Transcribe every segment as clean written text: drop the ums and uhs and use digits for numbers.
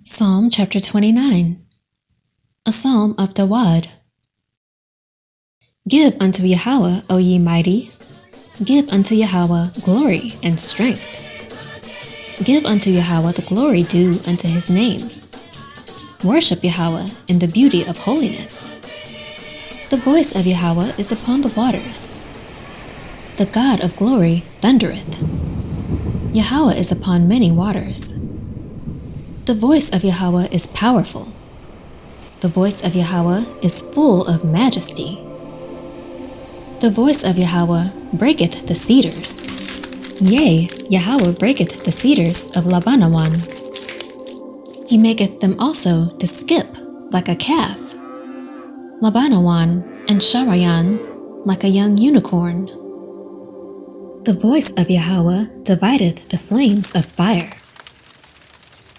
Psalm chapter 29. A psalm of Dawud. Give unto Yahweh, O ye mighty. Give unto Yahweh glory and strength. Give unto Yahweh the glory due unto his name. Worship Yahweh in the beauty of holiness. The voice of Yahweh is upon the waters. The God of glory thundereth. Yahweh is upon many waters. The voice of Yahweh is powerful. The voice of Yahweh is full of majesty. The voice of Yahweh breaketh the cedars. Yea, Yahweh breaketh the cedars of Lebanon. He maketh them also to skip like a calf. Lebanon and Sharayan like a young unicorn. The voice of Yahweh divideth the flames of fire.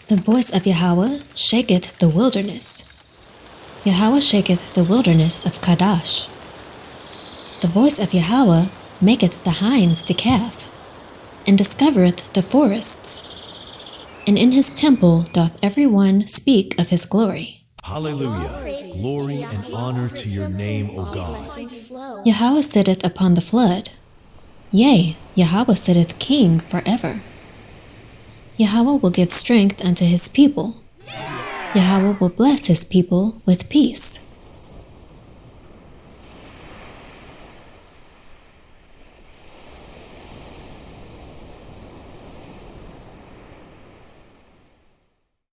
The voice of Yahweh shaketh the wilderness. Yahweh shaketh the wilderness of Kadesh. The voice of Yahweh maketh the hinds to calve, and discovereth the forests. And in his temple doth every one speak of his glory. Hallelujah. Glory and honor to your name, O God. Yahweh sitteth upon the flood. Yea, Yahweh sitteth king forever. Yahweh will give strength unto his people. Yahweh will bless his people with peace.